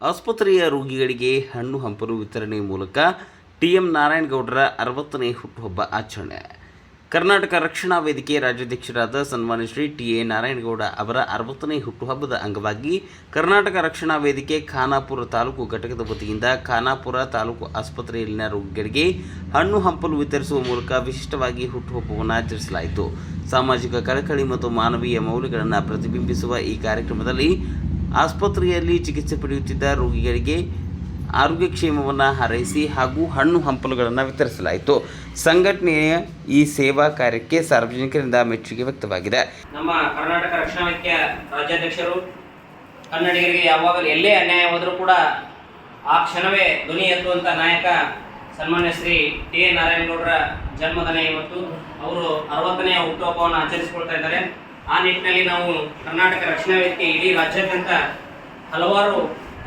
ಆಸ್ಪತ್ರೆಯ ರೋಗಿಗಳಿಗೆ ಹಣ್ಣು ಹಂಪಲು ವಿತರಣೆ ಮೂಲಕ ಟಿ.ಎಂ. ನಾರಾಯಣಗೌಡರ 60ನೇ ಹುಟ್ಟುಹಬ್ಬ ಆಚರಣೆ. ಕರ್ನಾಟಕ ರಕ್ಷಣಾ ವೇದಿಕೆ ರಾಜ್ಯಾಧ್ಯಕ್ಷರಾದ ಸನ್ಮಾನ್ಯ ಶ್ರೀ ಟಿ.ಎ. ನಾರಾಯಣಗೌಡ ಅವರ 60ನೇ ಹುಟ್ಟುಹಬ್ಬದ ಅಂಗವಾಗಿ ಕರ್ನಾಟಕ ರಕ್ಷಣಾ ವೇದಿಕೆ ಖಾನಾಪುರ ತಾಲೂಕು ಘಟಕದ ವತಿಯಿಂದ ಖಾನಾಪುರ ತಾಲೂಕು ಆಸ್ಪತ್ರೆಯಲ್ಲಿನ ರೋಗಿಗಳಿಗೆ ಹಣ್ಣು ಹಂಪಲು ವಿತರಿಸುವ ಮೂಲಕ ವಿಶಿಷ್ಟವಾಗಿ ಹುಟ್ಟುಹಬ್ಬವನ್ನು ಆಚರಿಸಲಾಯಿತು. ಸಾಮಾಜಿಕ ಕಳಕಳಿ ಮತ್ತು ಮಾನವೀಯ ಮೌಲ್ಯಗಳನ್ನು ಪ್ರತಿಬಿಂಬಿಸುವ ಈ ಕಾರ್ಯಕ್ರಮದಲ್ಲಿ ಆಸ್ಪತ್ರೆಯಲ್ಲಿ ಚಿಕಿತ್ಸೆ ಪಡೆಯುತ್ತಿದ್ದ ರೋಗಿಗಳಿಗೆ ಆರೋಗ್ಯಕ್ಷೇಮವನ್ನು ಹಾರೈಸಿ ಹಾಗೂ ಹಣ್ಣು ಹಂಪಲುಗಳನ್ನು ವಿತರಿಸಲಾಯಿತು. ಸಂಘಟನೆಯ ಈ ಸೇವಾ ಕಾರ್ಯಕ್ಕೆ ಸಾರ್ವಜನಿಕರಿಂದ ಮೆಚ್ಚುಗೆ ವ್ಯಕ್ತವಾಗಿದೆ. ನಮ್ಮ ಕರ್ನಾಟಕ ರಕ್ಷಣಾ ವೇದಿಕೆಯ ರಾಜ್ಯಾಧ್ಯಕ್ಷರು ಕನ್ನಡಿಗರಿಗೆ ಯಾವಾಗಲೂ ಎಲ್ಲೇ ಅನ್ಯಾಯ ಹೋದರೂ ಕೂಡ ಆ ಕ್ಷಣವೇ ಧ್ವನಿ ಎತ್ತುವಂಥ ನಾಯಕ ಸನ್ಮಾನ್ಯ ಶ್ರೀ ಟಿ.ಎ. ನಾರಾಯಣಗೌಡರ ಜನ್ಮದಿನ ಇವತ್ತು. ಅವರು 60ನೇ ಹುಟ್ಟುಹಬ್ಬವನ್ನು ಆಚರಿಸಿಕೊಳ್ತಾ ಇದ್ದಾರೆ. ಆ ನಿಟ್ಟಿನಲ್ಲಿ ನಾವು ಕರ್ನಾಟಕ ರಕ್ಷಣಾ ವೇದಿಕೆ ಇಡೀ ರಾಜ್ಯಾದ್ಯಂತ ಹಲವಾರು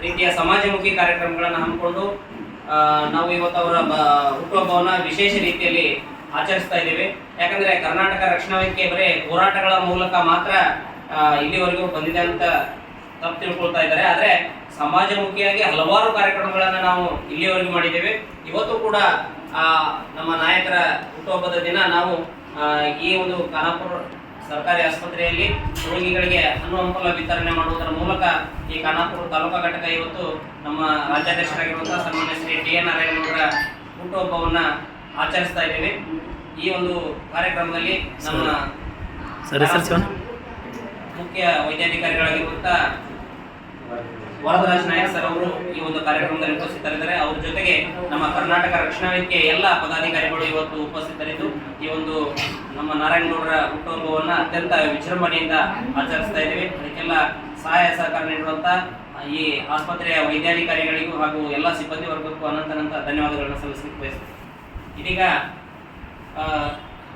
ರೀತಿಯ ಸಮಾಜಮುಖಿ ಕಾರ್ಯಕ್ರಮಗಳನ್ನು ಹಮ್ಮಿಕೊಂಡು ನಾವು ಇವತ್ತು ಅವರ ಹುಟ್ಟುಹಬ್ಬವನ್ನು ವಿಶೇಷ ರೀತಿಯಲ್ಲಿ ಆಚರಿಸ್ತಾ ಇದ್ದೇವೆ. ಯಾಕಂದರೆ ಕರ್ನಾಟಕ ರಕ್ಷಣಾ ವೇದಿಕೆ ಬರೀ ಹೋರಾಟಗಳ ಮೂಲಕ ಮಾತ್ರ ಇಲ್ಲಿವರೆಗೂ ಬಂದಿದೆ ಅಂತ ತಪ್ಪು ತಿಳ್ಕೊಳ್ತಾ ಇದ್ದಾರೆ. ಆದರೆ ಸಮಾಜಮುಖಿಯಾಗಿ ಹಲವಾರು ಕಾರ್ಯಕ್ರಮಗಳನ್ನು ನಾವು ಇಲ್ಲಿವರೆಗೂ ಮಾಡಿದ್ದೇವೆ. ಇವತ್ತು ಕೂಡ ನಮ್ಮ ನಾಯಕರ ಹುಟ್ಟುಹಬ್ಬದ ದಿನ ನಾವು ಈ ಒಂದು ಖಾನಾಪುರ ಸರ್ಕಾರಿ ಆಸ್ಪತ್ರೆಯಲ್ಲಿ ರೋಗಿಗಳಿಗೆ ಹಣ್ಣು ಹಂಪಲ ವಿತರಣೆ ಮಾಡುವುದರ ಮೂಲಕ ಈ ಖಾನಾಪುರ ತಾಲೂಕಾ ಘಟಕ ಇವತ್ತು ನಮ್ಮ ರಾಜ್ಯಾಧ್ಯಕ್ಷರಾಗಿರುವಂತಹ ಸನ್ಮಾನ್ಯ ಶ್ರೀ ಟಿ.ಎ. ನಾರಾಯಣಗೌಡರ ಹುಟ್ಟುಹಬ್ಬವನ್ನು ಆಚರಿಸ್ತಾ ಇದ್ದೇವೆ. ಈ ಒಂದು ಕಾರ್ಯಕ್ರಮದಲ್ಲಿ ನಮ್ಮ ಮುಖ್ಯ ವೈದ್ಯಾಧಿಕಾರಿಗಳಾಗಿರುವಂತಹ ವರದರಾಜ್ ನಾಯಕ್ ಸರ್ ಅವರು ಈ ಒಂದು ಕಾರ್ಯಕ್ರಮದಲ್ಲಿ ಉಪಸ್ಥಿತರಿದ್ದಾರೆ. ಅವ್ರ ಜೊತೆಗೆ ನಮ್ಮ ಕರ್ನಾಟಕ ರಕ್ಷಣಾ ವೇದಿಕೆ ಎಲ್ಲ ಪದಾಧಿಕಾರಿಗಳು ಇವತ್ತು ಉಪಸ್ಥಿತರಿದ್ದು ಈ ಒಂದು ನಮ್ಮ ನಾರಾಯಣಗೌಡರ ಹುಟ್ಟುಹಬ್ಬವನ್ನು ಅತ್ಯಂತ ವಿಜೃಂಭಣೆಯಿಂದ ಆಚರಿಸ್ತಾ ಇದ್ದೇವೆ. ಅದಕ್ಕೆಲ್ಲ ಸಹಾಯ ಸಹಕಾರ ನೀಡುವಂತ ಈ ಆಸ್ಪತ್ರೆಯ ವೈದ್ಯಾಧಿಕಾರಿಗಳಿಗೂ ಹಾಗೂ ಎಲ್ಲ ಸಿಬ್ಬಂದಿ ವರ್ಗಕ್ಕೂ ಅನಂತ ಧನ್ಯವಾದಗಳನ್ನು ಸಲ್ಲಿಸಲಿಕ್ಕೆ ಬಯಸ್ತೇವೆ. ಇದೀಗ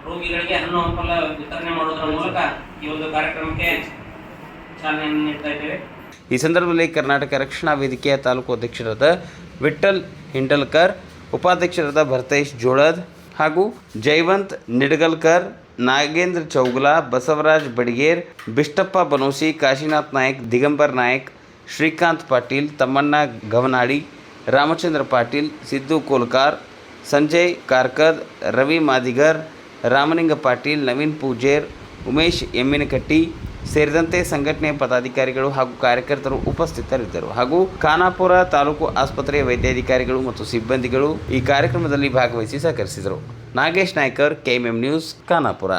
ರೋಗಿಗಳಿಗೆ ಹಣ್ಣು ಹಂಪಲ ವಿತರಣೆ ಮಾಡುವುದರ ಮೂಲಕ ಈ ಒಂದು ಕಾರ್ಯಕ್ರಮಕ್ಕೆ ಚಾಲನೆಯನ್ನು ನೀಡ್ತಾ ಇದ್ದೇವೆ. ಈ ಸಂದರ್ಭದಲ್ಲಿ ಕರ್ನಾಟಕ ರಕ್ಷಣಾ ವೇದಿಕೆಯ ತಾಲೂಕು ಅಧ್ಯಕ್ಷರಾದ ವಿಠ್ಠಲ್ ಹಿಂಡಲ್ಕರ್, ಉಪಾಧ್ಯಕ್ಷರಾದ ಭರತೇಶ್ ಜೋಳದ್ ಹಾಗೂ ಜೈವಂತ್ ನಿಡಗಲ್ಕರ್, ನಾಗೇಂದ್ರ ಚೌಗುಲಾ, ಬಸವರಾಜ್ ಬಡಿಗೇರ್, ಬಿಷ್ಟಪ್ಪ ಬನೋಸಿ, ಕಾಶಿನಾಥ್ ನಾಯಕ್, ದಿಗಂಬರ್ ನಾಯಕ್, ಶ್ರೀಕಾಂತ್ ಪಾಟೀಲ್, ತಮ್ಮಣ್ಣ ಗವನಾಡಿ, ರಾಮಚಂದ್ರ ಪಾಟೀಲ್, ಸಿದ್ದು ಕೋಲ್ಕಾರ್, ಸಂಜಯ್ ಕಾರ್ಕದ್, ರವಿ ಮಾದಿಗರ್, ರಾಮಲಿಂಗ ಪಾಟೀಲ್, ನವೀನ್ ಪೂಜೇರ್, ಉಮೇಶ್ ಎಮ್ಮಿನಕಟ್ಟಿ ಸೇರಿದಂತೆ ಸಂಘಟನೆಯ ಪದಾಧಿಕಾರಿಗಳು ಹಾಗೂ ಕಾರ್ಯಕರ್ತರು ಉಪಸ್ಥಿತರಿದ್ದರು. ಹಾಗೂ ಖಾನಾಪುರ ತಾಲೂಕು ಆಸ್ಪತ್ರೆಯ ವೈದ್ಯಾಧಿಕಾರಿಗಳು ಮತ್ತು ಸಿಬ್ಬಂದಿಗಳು ಈ ಕಾರ್ಯಕ್ರಮದಲ್ಲಿ ಭಾಗವಹಿಸಿ ಸಹಕರಿಸಿದರು. Nagesh Naikar, KMM news, Khanapur.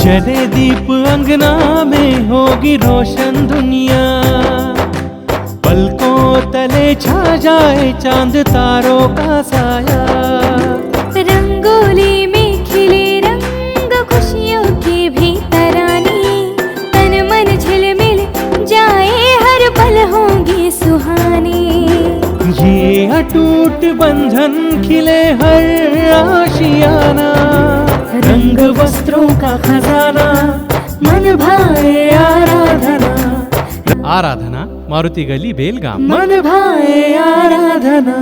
जले दीप अंगना में होगी रोशन दुनिया, पलकों तले छा जाए चांद तारों का साया, रंगोली में खिले रंग खुशियों की भी तरानी, तन मन झिलमिल जाए हर पल होंगी सुहानी, ये अटूट बंधन खिले हर आशियाना, रंग वस्त्रों का खजाना, मन भाए आराधना, आराधना मारुति गली बेलगाम, मन भाए आराधना।